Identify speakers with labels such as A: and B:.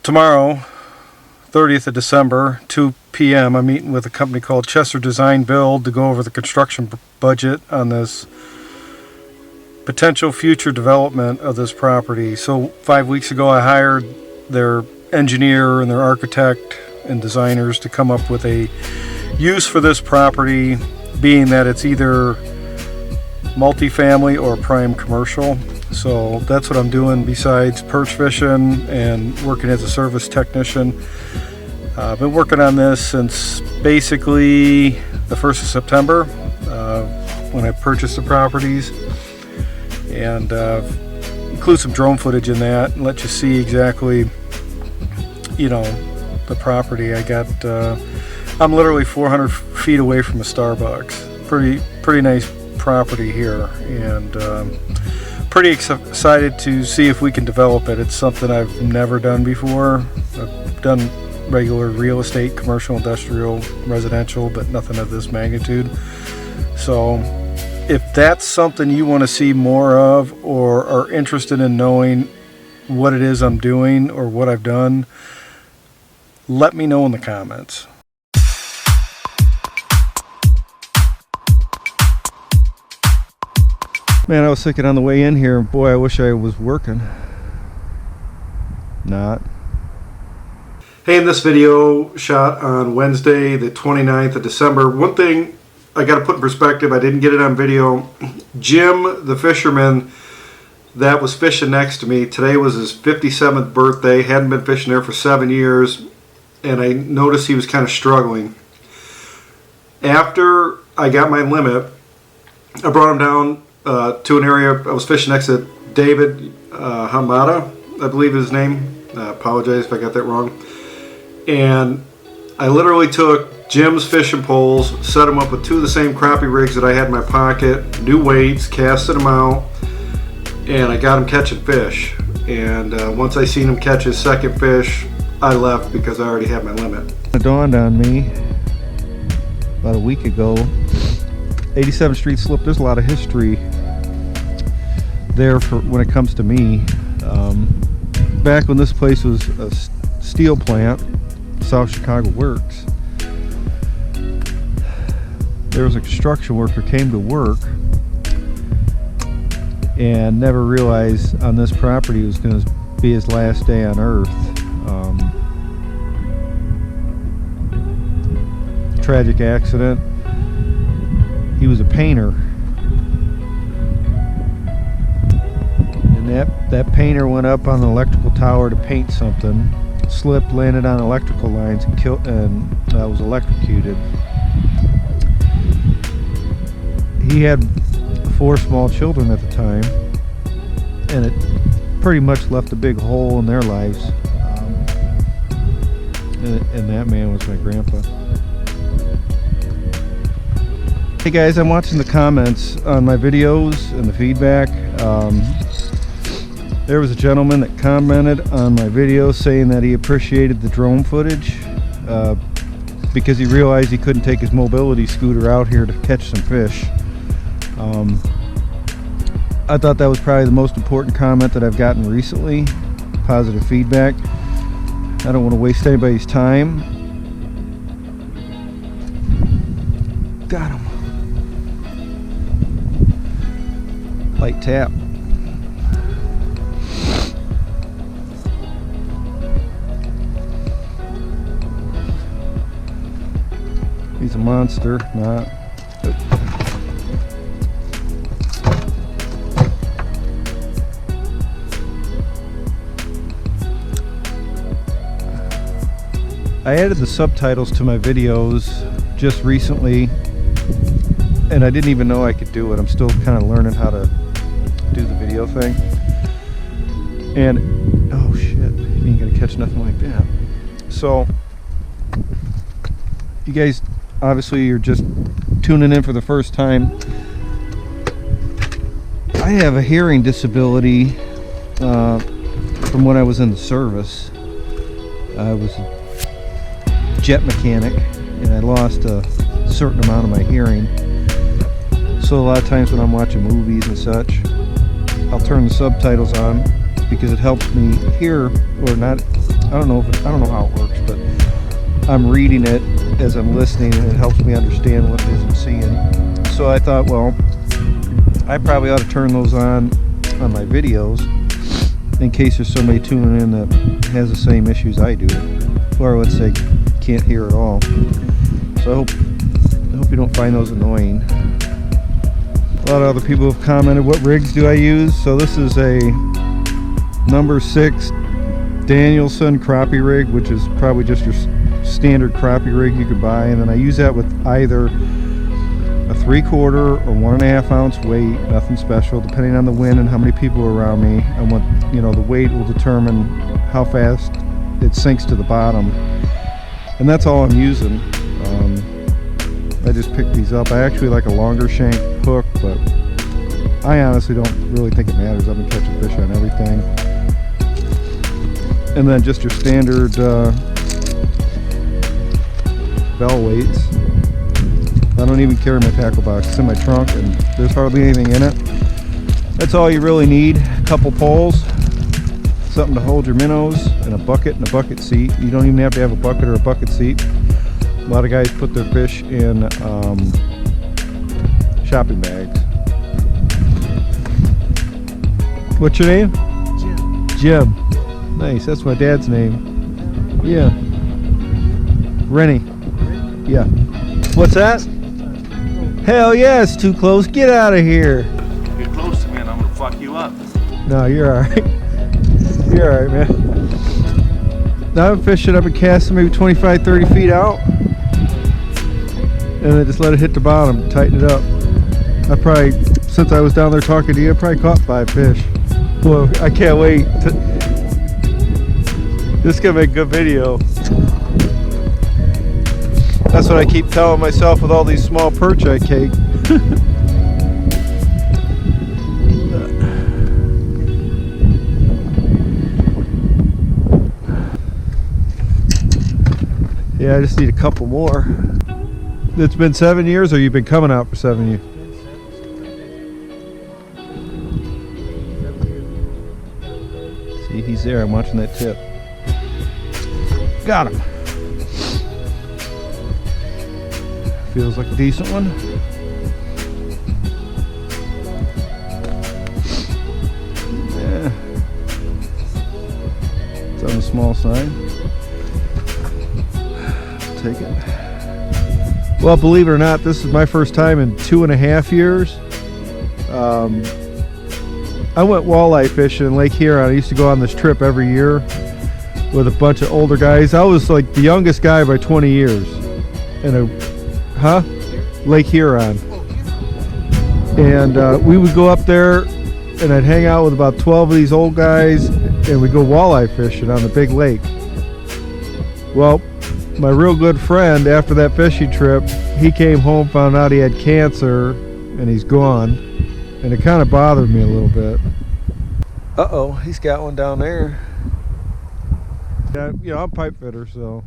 A: Tomorrow, 30th of December, 2 p.m., I'm meeting with a company called Chester Design Build to go over the construction budget on this potential future development of this property. So 5 weeks ago I hired their engineer and their architect and designers to come up with a use for this property, being that it's either multifamily or prime commercial. So that's what I'm doing besides perch fishing and working as a service technician. I've been working on this since basically the 1st of September when I purchased the properties, and include some drone footage in that and let you see exactly, you know, the property. I'm literally 400 feet away from a Starbucks. Pretty nice property here, and pretty excited to see if we can develop it. It's something I've never done before. I've done regular real estate, commercial, industrial, residential, but nothing of this magnitude. So if that's something you want to see more of, or are interested in knowing what it is I'm doing or what I've done, let me know in the comments. Man, I was thinking on the way in here, boy, I wish I was working. Not. Hey, in this video shot on Wednesday, the 29th of December, one thing I got to put in perspective, I didn't get it on video. Jim, the fisherman that was fishing next to me, today was his 57th birthday, hadn't been fishing there for 7 years, and I noticed he was kind of struggling. After I got my limit, I brought him down to an area. I was fishing next to David Hamada, I believe his name. I apologize if I got that wrong. And I literally took Jim's fishing poles, set them up with two of the same crappie rigs that I had in my pocket, new weights, casted them out, and I got him catching fish. And once I seen him catch his second fish, I left because I already had my limit. It dawned on me about a week ago, 87th Street slip, there's a lot of history there for when it comes to me. Back when this place was a steel plant, South Chicago Works, there was a construction worker came to work and never realized on this property it was going to be his last day on earth. Tragic accident. He was a painter, and that painter went up on an electrical tower to paint something, slipped, landed on electrical lines, and was electrocuted. He had 4 small children at the time, and it pretty much left a big hole in their lives. And that man was my grandpa. Hey guys, I'm watching the comments on my videos and the feedback. There was a gentleman that commented on my video saying that he appreciated the drone footage because he realized he couldn't take his mobility scooter out here to catch some fish. I thought that was probably the most important comment that I've gotten recently. Positive feedback. I don't want to waste anybody's time. Got him. Light tap. He's a monster, not. I added the subtitles to my videos just recently, and I didn't even know I could do it. I'm still kind of learning how to do the video thing. And oh shit, you ain't gonna catch nothing like that. So you guys, obviously you're just tuning in for the first time. I have a hearing disability from when I was in the service. I was a jet mechanic, and I lost a certain amount of my hearing. So a lot of times when I'm watching movies and such, I'll turn the subtitles on because it helps me hear, or not I don't know how it works, but I'm reading it as I'm listening, and it helps me understand what it is I'm seeing. So I thought, well, I probably ought to turn those on my videos in case there's somebody tuning in that has the same issues I do, or let's say can't hear at all. So I hope you don't find those annoying. A lot of other people have commented, what rigs do I use? So this is a number 6 Danielson crappie rig, which is probably just your standard crappie rig you could buy, and then I use that with either a 3/4 or 1.5 ounce weight, nothing special, depending on the wind and how many people are around me. And what, you know, the weight will determine how fast it sinks to the bottom, and that's all I'm using. I just picked these up. I actually like a longer shank hook, but I honestly don't really think it matters. I've been catching fish on everything. And then just your standard bell weights. I don't even carry my tackle box. It's in my trunk and there's hardly anything in it. That's all you really need. A couple poles, something to hold your minnows, and a bucket and a bucket seat. You don't even have to have a bucket or a bucket seat. A lot of guys put their fish in shopping bags. What's your name?
B: Jim.
A: Jim. Nice, that's my dad's name. Yeah. Rennie. Yeah. What's that? Hell yeah, it's too close. Get out of here.
B: If you're close to me and I'm gonna fuck you up.
A: No, you're alright. You're alright, man. Now I've fished it up and casting maybe 25, 30 feet out. And then just let it hit the bottom, tighten it up. I probably, since I was down there talking to you, I probably caught 5 fish. Well, I can't wait. This is gonna make a good video. That's what I keep telling myself with all these small perch I cake. Yeah, I just need a couple more. It's been 7 years, or you've been coming out for 7 years? See, he's there. I'm watching that tip. Got him. Feels like a decent one. Yeah. It's on the small side. Take it. Well, believe it or not, this is my first time in 2.5 years. I went walleye fishing in Lake Huron. I used to go on this trip every year with a bunch of older guys. I was like the youngest guy by 20 years. Lake Huron. And we would go up there and I'd hang out with about 12 of these old guys and we'd go walleye fishing on the big lake. Well, my real good friend, after that fishing trip, he came home, found out he had cancer, and he's gone. And it kind of bothered me a little bit. Uh-oh, he's got one down there. Yeah, you know, I'm a pipe fitter, so